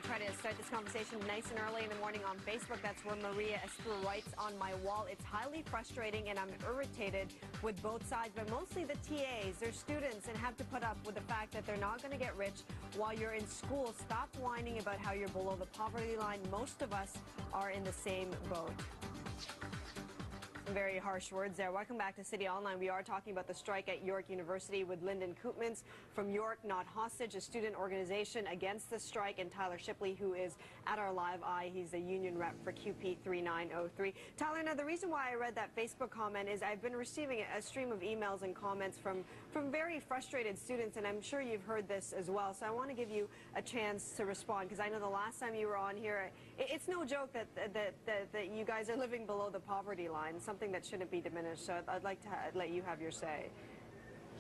try to start this conversation nice and early in the morning on Facebook. That's where Maria Espu writes on my wall. It's highly frustrating and I'm irritated with both sides, but mostly the TAs. They're students and have to put up with the fact that they're not going to get rich while you're in school. Stop whining about how you're below the poverty line. Most of us are in the same boat. Very harsh words there. Welcome back to City Online. We are talking about the strike at York University with Lyndon Koopmans from York Not Hostage, a student organization against the strike, and Tyler Shipley, who is at our live eye. He's the union rep for QP 3903. Tyler, now the reason why I read that Facebook comment is I've been receiving a stream of emails and comments from very frustrated students, and I'm sure you've heard this as well. So I want to give you a chance to respond, because I know the last time you were on here, it's no joke that you guys are living below the poverty line. Something that shouldn't be diminished. So I'd like to let you have your say.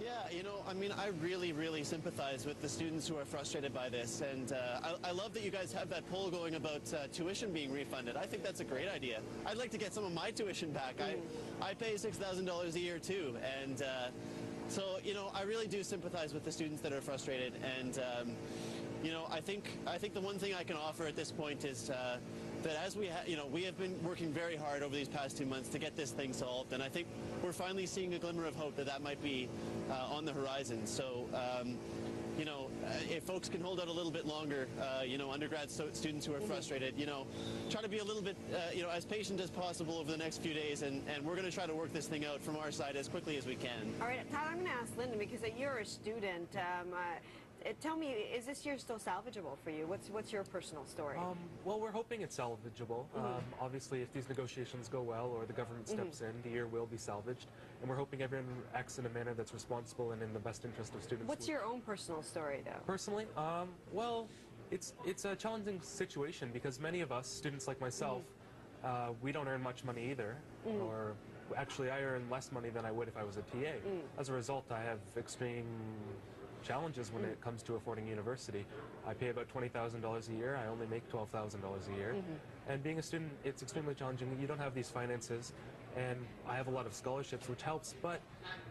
Yeah, you know, I mean, I really sympathize with the students who are frustrated by this, and I love that you guys have that poll going about tuition being refunded. I think that's a great idea. I'd like to get some of my tuition back. I pay $6,000 a year too, and so, you know, I really do sympathize with the students that are frustrated, and you know, I think the one thing I can offer at this point is that as we have been working very hard over these past 2 months to get this thing solved, and I think we're finally seeing a glimmer of hope that might be on the horizon. So, you know, if folks can hold out a little bit longer, you know, undergrad students who are frustrated, you know, try to be a little bit, you know, as patient as possible over the next few days, and we're going to try to work this thing out from our side as quickly as we can. All right, Tyler, I'm going to ask Lyndon, because you're a student. Tell me, is this year still salvageable for you? What's your personal story? Well, we're hoping it's salvageable. Obviously, if these negotiations go well or the government steps in, the year will be salvaged. And we're hoping everyone acts in a manner that's responsible and in the best interest of students. What's your own personal story, though? Personally, well, it's a challenging situation because many of us, students like myself, we don't earn much money either. Or actually, I earn less money than I would if I was a TA. As a result, I have extreme challenges when it comes to affording university. I pay about $20,000 a year. I only make $12,000 a year. And being a student, it's extremely challenging. You don't have these finances, and I have a lot of scholarships, which helps, but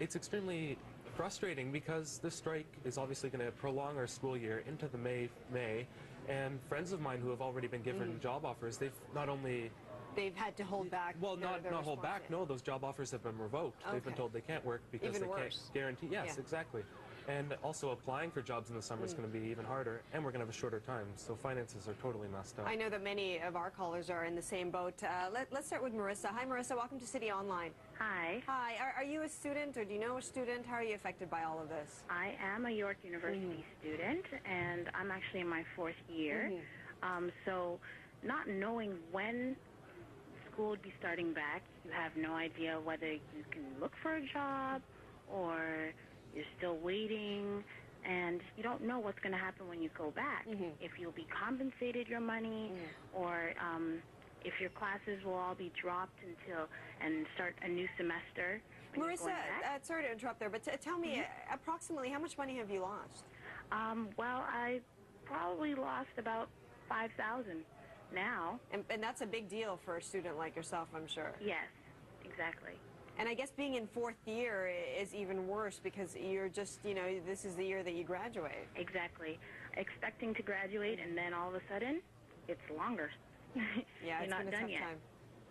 it's extremely frustrating because this strike is obviously going to prolong our school year into the May, and friends of mine who have already been given job offers, they've not only they've had to hold back. Well, not hold back. No, those job offers have been revoked. Okay. They've been told they can't work because they can't guarantee. Yes, exactly. And also applying for jobs in the summer is going to be even harder, and we're going to have a shorter time, so finances are totally messed up. I know that many of our callers are in the same boat. Let's start with Marissa. Hi, Marissa. Welcome to City Online. Hi. Hi. Are you a student, or do you know a student? How are you affected by all of this? I am a York University student, and I'm actually in my 4th year. So not knowing when school would be starting back, you have no idea whether you can look for a job or you're still waiting, and you don't know what's going to happen when you go back. If you'll be compensated your money, or if your classes will all be dropped and start a new semester. Marissa, sorry to interrupt there, but tell me approximately how much money have you lost? Well, I probably lost about $5,000 now. And that's a big deal for a student like yourself, I'm sure. Yes, exactly. And I guess being in 4th year is even worse because you're just, you know, this is the year that you graduate. Exactly. Expecting to graduate, and then all of a sudden, it's longer. Yeah, it's been a tough time.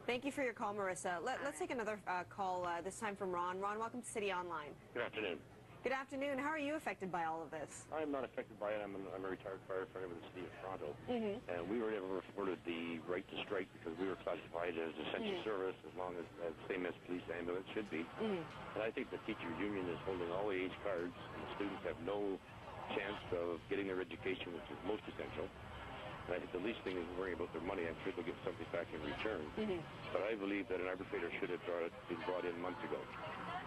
Thank you for your call, Marissa. Let's take another call, this time from Ron. Ron, welcome to City Online. Good afternoon. Good afternoon. How are you affected by all of this? I'm not affected by it. I'm a retired firefighter with the City of Toronto. And we were never afforded the right to strike because we were classified as essential service as long as, same as police ambulance should be. And I think the teacher union is holding all the age cards, and the students have no chance of getting their education, which is most essential. And I think the least thing is worrying about their money. I'm sure they'll get something back in return. But I believe that an arbitrator should have been brought in months ago.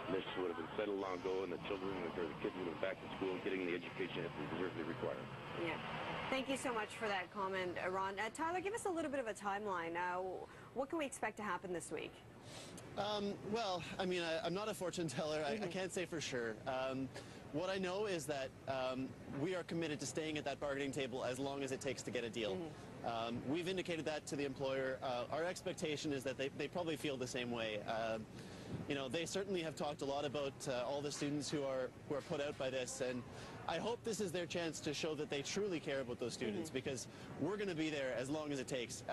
This would have been settled long ago, and the children or the kids would have been back in school getting the education that they deservedly require. Yeah. Thank you so much for that comment, Ron. Tyler, give us a little bit of a timeline. What can we expect to happen this week? Well, I mean, I'm not a fortune teller. I can't say for sure. What I know is that we are committed to staying at that bargaining table as long as it takes to get a deal. We've indicated that to the employer. Our expectation is that they probably feel the same way. You know, they certainly have talked a lot about all the students who are put out by this, and I hope this is their chance to show that they truly care about those students, because we're going to be there as long as it takes.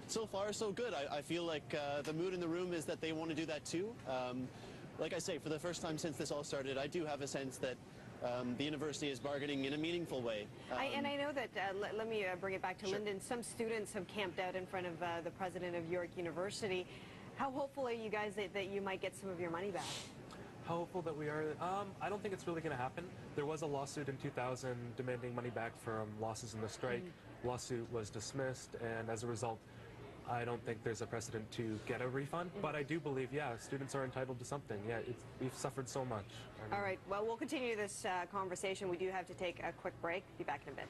So far, so good. I feel like the mood in the room is that they want to do that too. Like I say, for the first time since this all started, I do have a sense that the university is bargaining in a meaningful way. And I know that, let me bring it back to Lyndon, some students have camped out in front of the president of York University. How hopeful are you guys that you might get some of your money back? How hopeful that we are? I don't think it's really going to happen. There was a lawsuit in 2000 demanding money back from losses in the strike. Lawsuit was dismissed, and as a result, I don't think there's a precedent to get a refund, but I do believe, yeah, students are entitled to something. Yeah, we've suffered so much. All right, well, we'll continue this conversation. We do have to take a quick break. Be back in a bit.